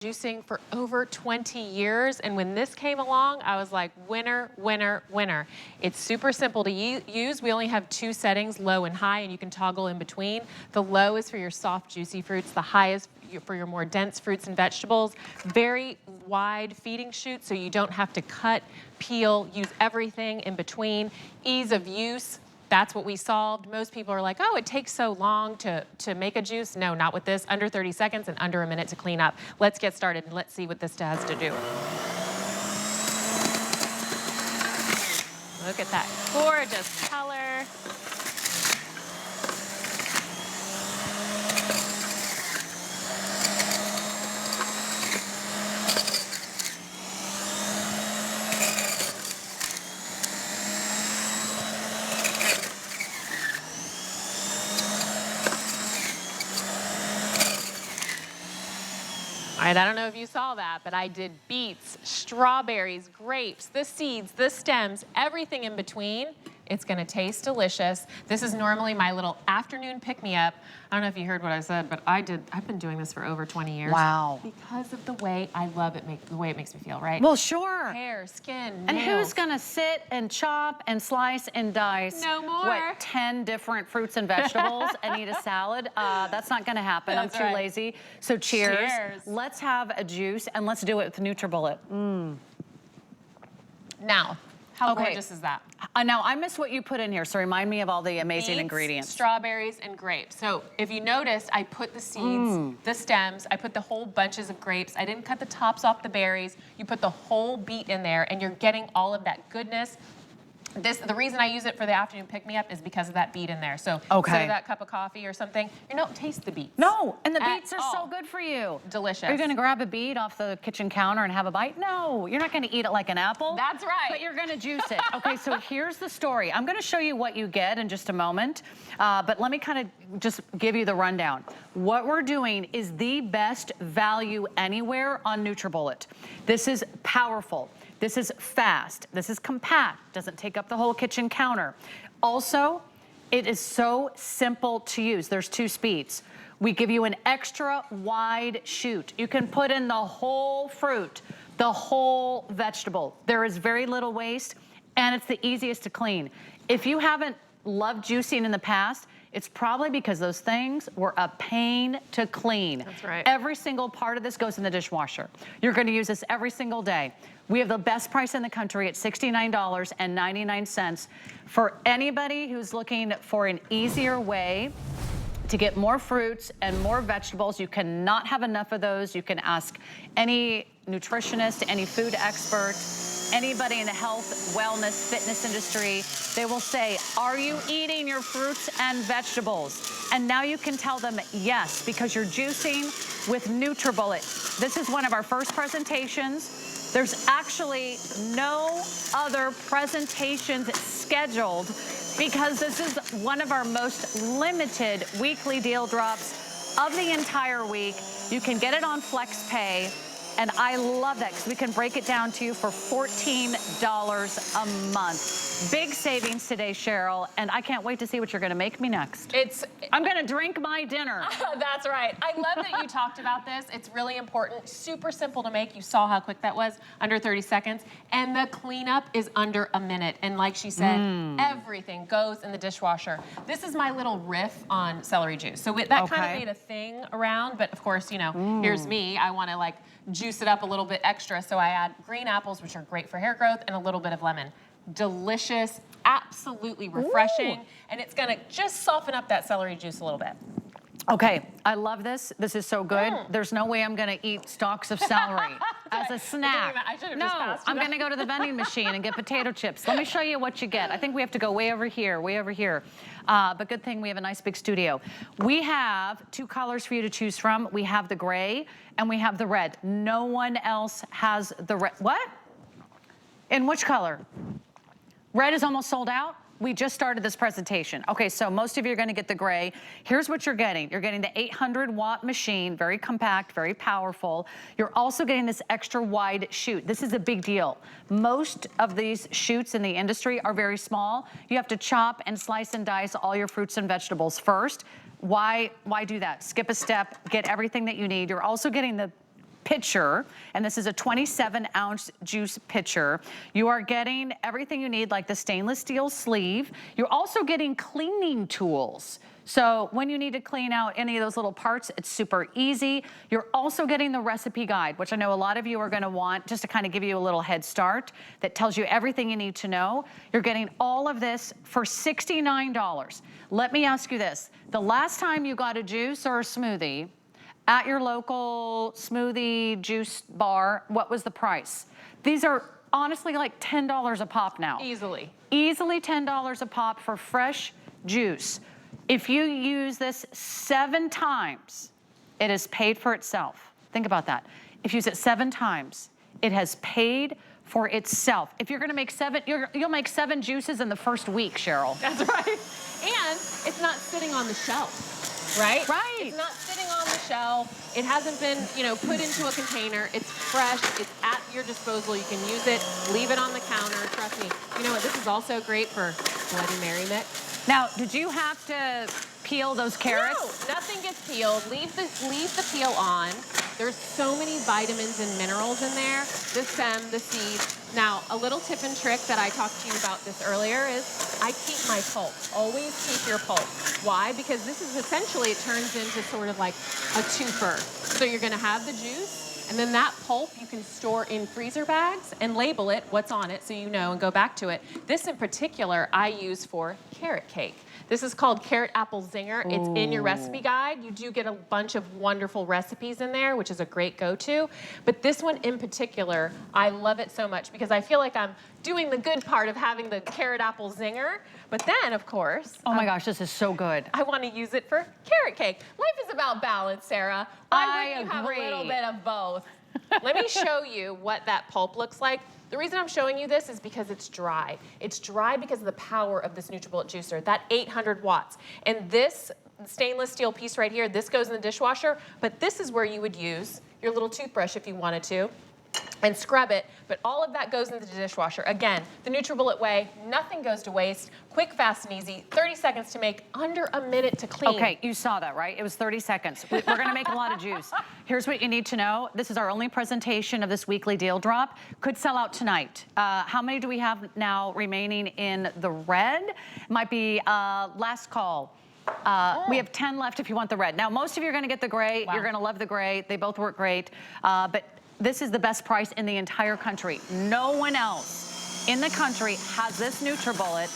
juicing for over 20 years, and when this came along, I was like, winner, winner, winner. It's super simple to use. We only have 2 settings, low and high, and you can toggle in between. The low is for your soft, juicy fruits. The high is for your more dense fruits and vegetables. Very wide feeding chute, so you don't have to cut, peel, use everything in between. Ease of use. That's what we solved. Most people are like, oh, it takes so long to make a juice. No, not with this. Under 30 seconds and under a minute to clean up. Let's get started and let's see what this has to do. Look at that gorgeous color. All right, I don't know if you saw that, but I did beets, strawberries, grapes, the seeds, the stems, everything in between. It's gonna taste delicious. This is normally my little afternoon pick-me-up. I don't know if you heard what I said, but I've been doing this for over 20 years. Wow. Because of the way I love it, the way it makes me feel, right? Well, sure. Hair, skin, And nails. who's gonna sit and chop and slice and dice? No more. What, 10 different fruits and vegetables and eat a salad? That's not gonna happen. That's I'm too right. lazy. So cheers. Cheers. Let's have a juice and let's do it with NutriBullet. Now, how Okay. gorgeous is that? Now, I missed what you put in here, so remind me of all the amazing Beets, ingredients. strawberries, and grapes. So if you noticed, I put the seeds, the stems, I put the whole bunches of grapes. I didn't cut the tops off the berries. You put the whole beet in there, and you're getting all of that goodness. The reason I use it for the afternoon pick-me-up is because of that beet in there. So instead of that cup of coffee or something, you don't taste the beets. No, and the beets are so all. good for you. Delicious. Are you gonna grab a beet off the kitchen counter and have a bite? No, you're not gonna eat it like an apple. That's right. But you're gonna juice it. Okay, so here's the story. I'm gonna show you what you get in just a moment, but let me kind of just give you the rundown. What we're doing is the best value anywhere on NutriBullet. This is powerful. This is fast. This is compact. Doesn't take up the whole kitchen counter. Also, it is so simple to use. There's 2 speeds. We give you an extra wide chute. You can put in the whole fruit, the whole vegetable. There is very little waste, and it's the easiest to clean. If you haven't loved juicing in the past, it's probably because those things were a pain to clean. That's right. Every single part of this goes in the dishwasher. You're gonna use this every single day. We have the best price in the country at $69.99. For anybody who's looking for an easier way to get more fruits and more vegetables, you cannot have enough of those. You can ask any nutritionist, any food expert, anybody in the health, wellness, fitness industry. They will say, are you eating your fruits and vegetables? And now you can tell them yes, because you're juicing with NutriBullet. This is one of our first presentations. There's actually no other presentations scheduled because this is one of our most limited weekly deal drops of the entire week. You can get it on FlexPay. And I love that because we can break it down to you for $14 a month. Big savings today, Cheryl, and I can't wait to see what you're gonna make me next. I'm gonna drink my dinner. That's right. I love that you talked about this. It's really important. Super simple to make. You saw how quick that was, under 30 seconds. And the cleanup is under a minute. And like she said, everything goes in the dishwasher. This is my little riff on celery juice. So that kind of made a thing around, but of course, you know, here's me. I wanna like juice it up a little bit extra, so I add green apples, which are great for hair growth, and a little bit of lemon. Delicious, absolutely refreshing, and it's gonna just soften up that celery juice a little bit. Okay, I love this. This is so good. There's no way I'm gonna eat stalks of celery as a snack. I should have no, just passed you I'm gonna go to the vending machine and get potato chips. Let me show you what you get. I think we have to go way over here, way over here. But good thing we have a nice big studio. We have 2 colors for you to choose from. We have the gray and we have the red. No one else has the red. What? In which color? Red is almost sold out. We just started this presentation. Okay, so most of you are gonna get the gray. Here's what you're getting. You're getting the 800-watt machine, very compact, very powerful. You're also getting this extra wide chute. This is a big deal. Most of these chutes in the industry are very small. You have to chop and slice and dice all your fruits and vegetables first. Why do that? Skip a step, get everything that you need. You're also getting the pitcher, and this is a 27-ounce juice pitcher. You are getting everything you need, like the stainless steel sleeve. You're also getting cleaning tools. So when you need to clean out any of those little parts, it's super easy. You're also getting the recipe guide, which I know a lot of you are gonna want just to kind of give you a little head start that tells you everything you need to know. You're getting all of this for $69. Let me ask you this. The last time you got a juice or a smoothie at your local smoothie juice bar, what was the price? These are honestly like $10 a pop now. Easily. Easily $10 a pop for fresh juice. If you use this 7 times, it has paid for itself. Think about that. If you use it 7 times, it has paid for itself. If you're gonna make 7, you'll make 7 juices in the first week, Cheryl. That's right. And it's not sitting on the shelf, right? Right. It's not sitting on the shelf. It hasn't been, put into a container. It's fresh. It's at your disposal. You can use it, leave it on the counter. Trust me. You know what? This is also great for Bloody Mary mix. Now, did you have to peel those carrots? No, nothing gets peeled. Leave the peel on. There's so many vitamins and minerals in there. The stem, the seed. Now, a little tip and trick that I talked to you about this earlier is I keep my pulp. Always keep your pulp. Why? Because this is essentially, it turns into sort of like a twofer. So you're gonna have the juice, and then that pulp you can store in freezer bags and label it, what's on it, so you know, and go back to it. This in particular, I use for carrot cake. This is called Carrot Apple Zinger. It's in your recipe guide. You do get a bunch of wonderful recipes in there, which is a great go-to. But this one in particular, I love it so much because I feel like I'm doing the good part of having the Carrot Apple Zinger. But then, of course, oh my gosh, this is so good. I want to use it for carrot cake. Life is about balance, Sarah. Why wouldn't you have a little bit of both? Let me show you what that pulp looks like. The reason I'm showing you this is because it's dry. It's dry because of the power of this NutriBullet juicer, that 800 watts. And this stainless steel piece right here, this goes in the dishwasher, but this is where you would use your little toothbrush if you wanted to and scrub it, but all of that goes into the dishwasher. Again, the NutriBullet way, nothing goes to waste, quick, fast, and easy, 30 seconds to make, under a minute to clean. Okay, you saw that, right? It was 30 seconds. We're gonna make a lot of juice. Here's what you need to know. This is our only presentation of this weekly deal drop. Could sell out tonight. How many do we have now remaining in the red? Might be last call. We have 10 left if you want the red. Now, most of you are gonna get the gray. Wow. You're gonna love the gray. They both work great. But this is the best price in the entire country. No one else in the country has this NutriBullet,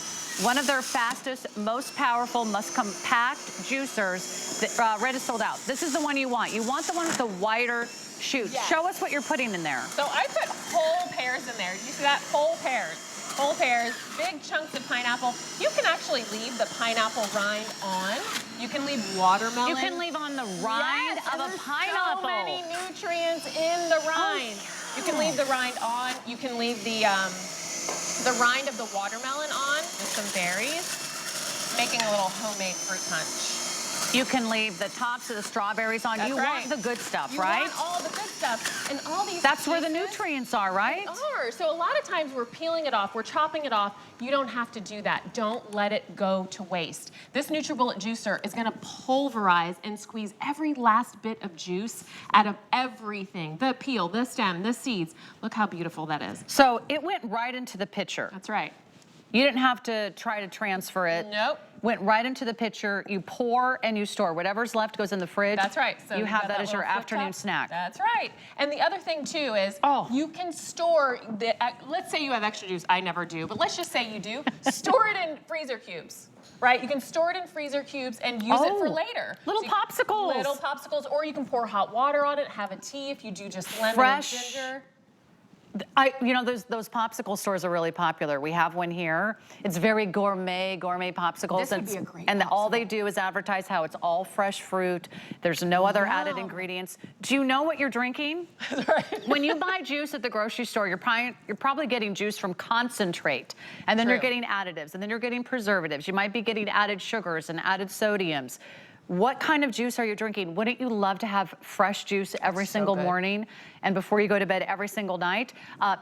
one of their fastest, most powerful, most compact juicers. That, red is sold out. This is the one you want. You want the one with the wider chute. Yes. Show us what you're putting in there. So I put whole pears in there. Do you see that? Whole pears. Whole pears, big chunks of pineapple. You can actually leave the pineapple rind on. You can leave watermelon. You can leave on the rind of a pineapple. So many nutrients in the rind. You can leave the rind on. You can leave the rind of the watermelon on with some berries, making a little homemade fruit punch. You can leave the tops of the strawberries on. You want the good stuff, right? You want all the good stuff. And all these That's where the nutrients are, right? They are. So a lot of times we're peeling it off, we're chopping it off. You don't have to do that. Don't let it go to waste. This NutriBullet juicer is gonna pulverize and squeeze every last bit of juice out of everything. The peel, the stem, the seeds. Look how beautiful that is. So it went right into the pitcher. That's right. You didn't have to try to transfer it. Nope. Went right into the pitcher. You pour and you store. Whatever's left goes in the fridge. That's right. So you have that as your afternoon snack. That's right. And the other thing too is you can store, let's say you have extra juice. I never do, but let's just say you do. Store it in freezer cubes. Right, you can store it in freezer cubes and use it for later. Little popsicles. Little popsicles, or you can pour hot water on it, have a tea if you do just lemon and ginger. You know, those popsicle stores are really popular. We have one here. It's very gourmet popsicles. This would be a great and popsicle. all they do is advertise how it's all fresh fruit. There's no other added ingredients. Do you know what you're drinking? When you buy juice at the grocery store, you're probably getting juice from concentrate. And then you're getting additives. And then you're getting preservatives. You might be getting added sugars and added sodiums. What kind of juice are you drinking? Wouldn't you love to have fresh juice every single morning and before you go to bed every single night?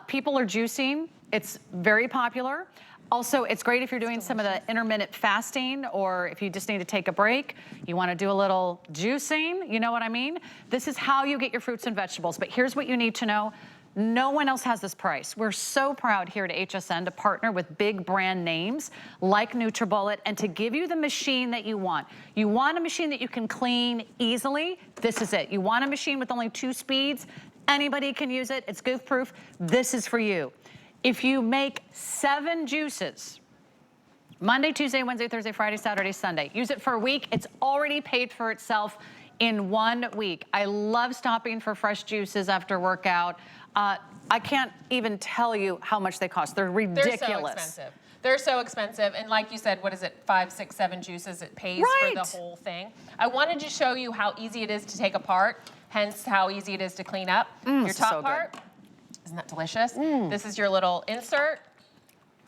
People are juicing. It's very popular. Also, it's great if you're doing some of the intermittent fasting, or if you just need to take a break, you want to do a little juicing, you know what I mean? This is how you get your fruits and vegetables. But here's what you need to know. No one else has this price. We're so proud here at HSN to partner with big brand names like NutriBullet and to give you the machine that you want. You want a machine that you can clean easily? This is it. You want a machine with only 2 speeds? Anybody can use it. It's goof proof. This is for you. If you make 7 juices, Monday, Tuesday, Wednesday, Thursday, Friday, Saturday, Sunday, use it for a week, it's already paid for itself in 1 week. I love stopping for fresh juices after workout. I can't even tell you how much they cost. They're ridiculous. They're so expensive. They're so expensive. And like you said, what is it, 5, 6, 7 juices? It pays for the whole thing. I wanted to show you how easy it is to take apart, hence how easy it is to clean up. Your top part. Isn't that delicious? This is your little insert.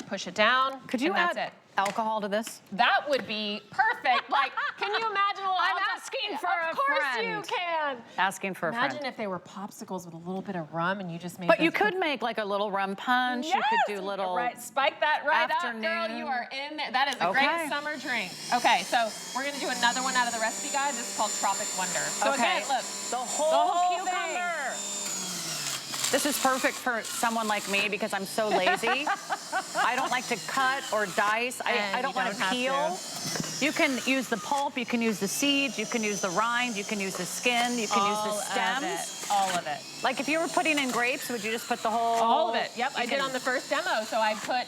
Push it down. Could you add alcohol to this? That would be perfect. Like, can you imagine a little I'm asking for a friend. Of course you can. Asking for a friend. Imagine if they were popsicles with a little bit of rum and you just made But you could make like a little rum punch. Yes! You could do little Spike that right afternoon. up, girl. You are in there. That is a great summer drink. Okay, so we're gonna do another one out of the recipe guide. This is called Tropic Wonder. So again, look. The whole cucumber. This is perfect for someone like me because I'm so lazy. I don't like to cut or dice. I don't want to peel. You can use the pulp, you can use the seeds, you can use the rind, you can use the skin, you can use the stems. All of it. Like if you were putting in grapes, would you just put the whole? All of it. Yep, I did on the first demo. So I put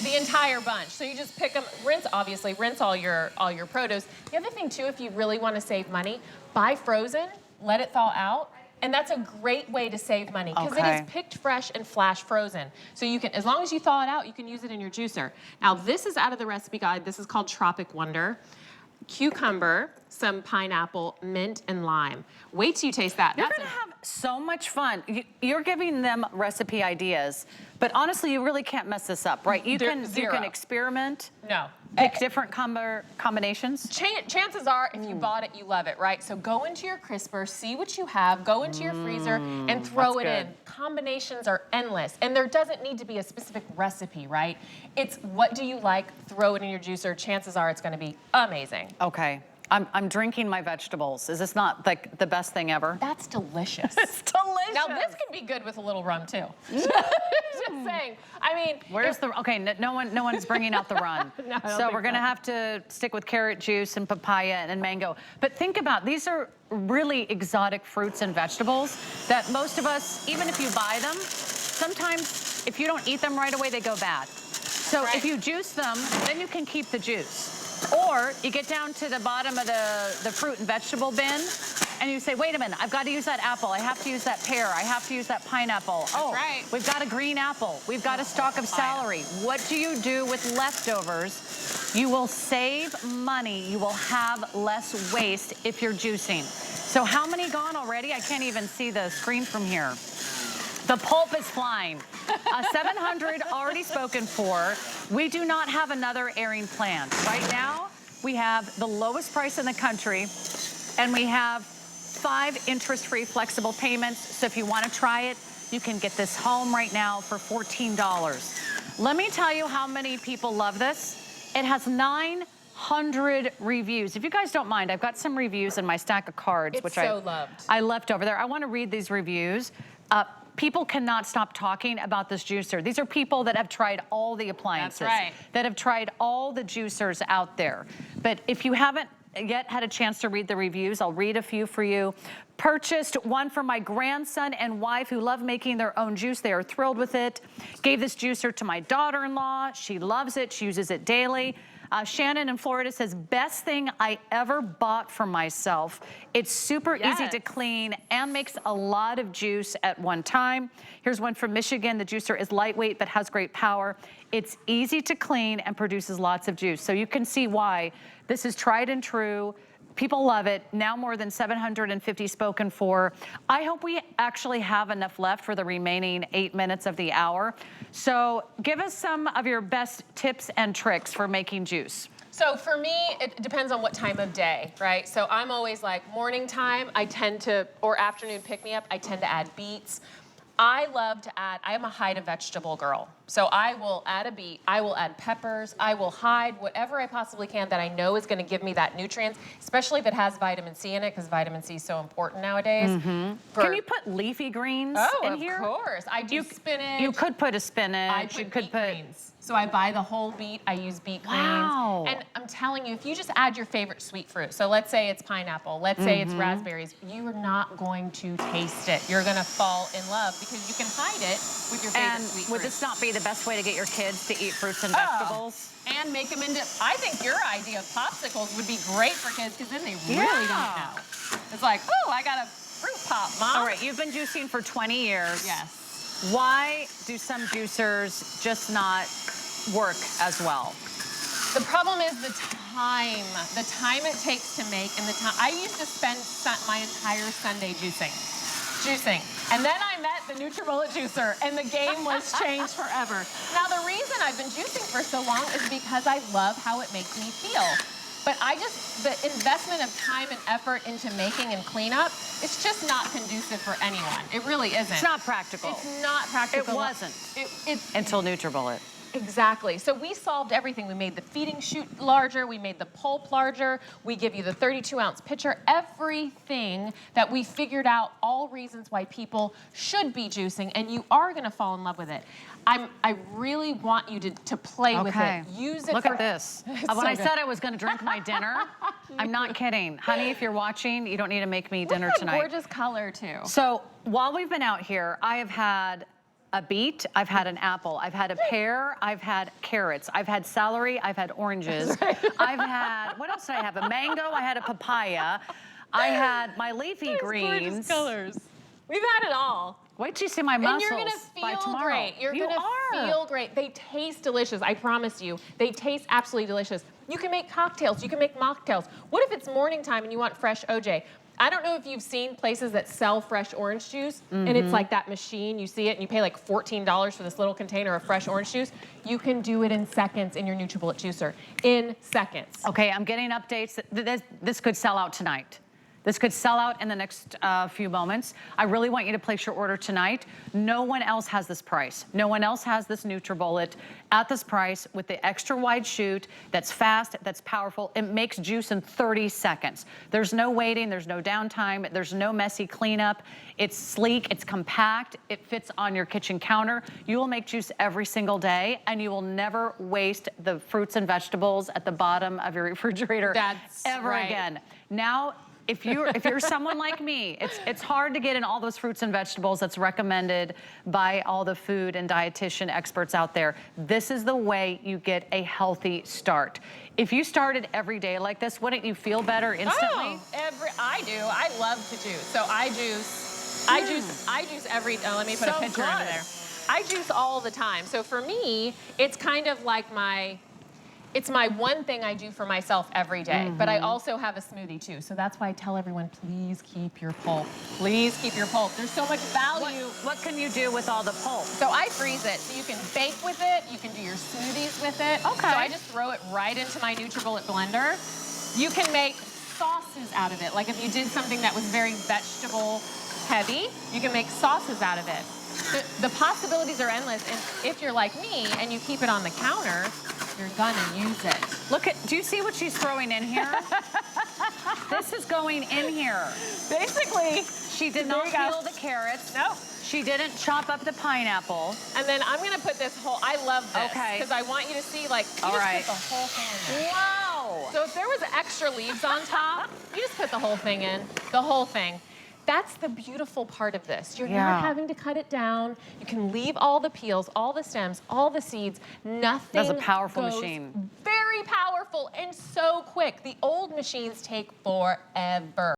the entire bunch. So you just pick them, rinse all your produce. The other thing too, if you really want to save money, buy frozen, let it thaw out. And that's a great way to save money because it is picked fresh and flash frozen. So you can, as long as you thaw it out, you can use it in your juicer. Now this is out of the recipe guide. This is called Tropic Wonder. Cucumber, some pineapple, mint, and lime. Wait till you taste that. You're gonna have so much fun. You're giving them recipe ideas, but honestly, you really can't mess this up, right? You can experiment. No. Pick different combinations. Chances are, if you bought it, you love it, right? So go into your crisper, see what you have, go into your freezer, and throw it in. Combinations are endless, and there doesn't need to be a specific recipe, right? It's what do you like, throw it in your juicer. Chances are it's gonna be amazing. Okay. I'm drinking my vegetables. Is this not like the best thing ever? That's delicious. It's delicious. Now this can be good with a little rum too. Just saying. I mean, where's the? Okay, no one's bringing out the rum. No, so we're gonna have to stick with carrot juice and papaya and mango. But think about these are really exotic fruits and vegetables that most of us, even if you buy them, sometimes if you don't eat them right away, they go bad. So if you juice them, then you can keep the juice. Or you get down to the bottom of the fruit and vegetable bin and you say, wait a minute, I've got to use that apple. I have to use that pear. I have to use that pineapple. We've got a green apple. We've got a stalk of celery. What do you do with leftovers? You will save money. You will have less waste if you're juicing. So how many gone already? I can't even see the screen from here. The pulp is flying. 700 already spoken for. We do not have another airing planned. Right now, we have the lowest price in the country, and we have 5 interest-free flexible payments. So if you want to try it, you can get this home right now for $14. Let me tell you how many people love this. It has 900 reviews. If you guys don't mind, I've got some reviews in my stack of cards, which I left over there. I want to read these reviews. People cannot stop talking about this juicer. These are people that have tried all the appliances, that have tried all the juicers out there. But if you haven't yet had a chance to read the reviews, I'll read a few for you. Purchased one for my grandson and wife who love making their own juice. They are thrilled with it. Gave this juicer to my daughter-in-law. She loves it. She uses it daily. Shannon in Florida says, best thing I ever bought for myself. It's super easy to clean and makes a lot of juice at one time. Here's one from Michigan. The juicer is lightweight but has great power. It's easy to clean and produces lots of juice. So you can see why this is tried and true. People love it. Now more than 750 spoken for. I hope we actually have enough left for the remaining 8 minutes of the hour. So give us some of your best tips and tricks for making juice. So for me, it depends on what time of day, right? So I'm always like morning time, I tend to, or afternoon pick me up, I tend to add beets. I love to add, I am a hide a vegetable girl. So I will add a beet, I will add peppers, I will hide whatever I possibly can that I know is gonna give me that nutrients, especially if it has vitamin C in it, because vitamin C is so important nowadays. Can you put leafy greens in here? Of course. I do spinach. You could put a spinach. I put you could beet put greens. So I buy the whole beet, I use beet greens. Wow. And I'm telling you, if you just add your favorite sweet fruit, so let's say it's pineapple, let's say it's raspberries, you are not going to taste it. You're gonna fall in love because you can hide it with your favorite sweet fruit. Would this not be the best way to get your kids to eat fruits and vegetables? And make them into, I think your idea of popsicles would be great for kids because then they really don't know. It's like, oh, I got a fruit pop, Mom. All right, you've been juicing for 20 years. Yes. Why do some juicers just not work as well? The problem is the time it takes to make, and the time. I used to spend my entire Sunday juicing. And then I met the NutriBullet Juicer, and the game was changed forever. Now, the reason I've been juicing for so long is because I love how it makes me feel. But the investment of time and effort into making and cleanup, it's just not conducive for anyone. It really isn't. It's not practical. It's not practical. It wasn't. Until NutriBullet. Exactly. So we solved everything. We made the feeding chute larger. We made the pulp larger. We give you the 32-ounce pitcher. Everything that we figured out, all reasons why people should be juicing, and you are going to fall in love with it. I really want you to play with it. Use it. Look at this. When I said I was going to drink my dinner, I'm not kidding. Honey, if you're watching, you don't need to make me dinner tonight. Gorgeous color, too. So while we've been out here, I have had a beet, I've had an apple, I've had a pear, I've had carrots, I've had celery, I've had oranges, I've had, what else did I have? A mango, I had a papaya, I had my leafy greens. Gorgeous colors. We've had it all. Wait till you see my muscles and you're gonna feel great. You're gonna feel great. They taste delicious, I promise you. They taste absolutely delicious. You can make cocktails, you can make mocktails. What if it's morning time and you want fresh OJ? I don't know if you've seen places that sell fresh orange juice, and it's like that machine, you see it, and you pay like $14 for this little container of fresh orange juice. You can do it in seconds in your NutriBullet juicer. In seconds. Okay, I'm getting updates. This could sell out tonight. This could sell out in the next few moments. I really want you to place your order tonight. No one else has this price. No one else has this NutriBullet at this price with the extra wide chute that's fast, that's powerful. It makes juice in 30 seconds. There's no waiting, there's no downtime, there's no messy cleanup. It's sleek, it's compact, it fits on your kitchen counter. You will make juice every single day, and you will never waste the fruits and vegetables at the bottom of your refrigerator ever again. Now, if you're someone like me, it's hard to get in all those fruits and vegetables that's recommended by all the food and dietitian experts out there. This is the way you get a healthy start. If you started every day like this, wouldn't you feel better instantly? Oh, I do. I love to juice. So I juice every, let me put a picture under there. I juice all the time. So for me, it's kind of like it's my one thing I do for myself every day, but I also have a smoothie too. So that's why I tell everyone, please keep your pulp. Please keep your pulp. There's so much value. What can you do with all the pulp? So I freeze it. So you can bake with it. You can do your smoothies with it. Okay. So I just throw it right into my NutriBullet blender. You can make sauces out of it. Like if you did something that was very vegetable heavy, you can make sauces out of it. The possibilities are endless. And if you're like me and you keep it on the counter, you're gonna use it. Look do you see what she's throwing in here? This is going in here. Basically, she did not peel the carrots. No. She didn't chop up the pineapple. And then I'm gonna put this whole, I love this. Okay. Because I want you to see, like, you just put the whole thing in there. Wow. So if there was extra leaves on top, you just put the whole thing in, the whole thing. That's the beautiful part of this. You're not having to cut it down. You can leave all the peels, all the stems, all the seeds. Nothing. That's a powerful machine. Very powerful and so quick. The old machines take forever.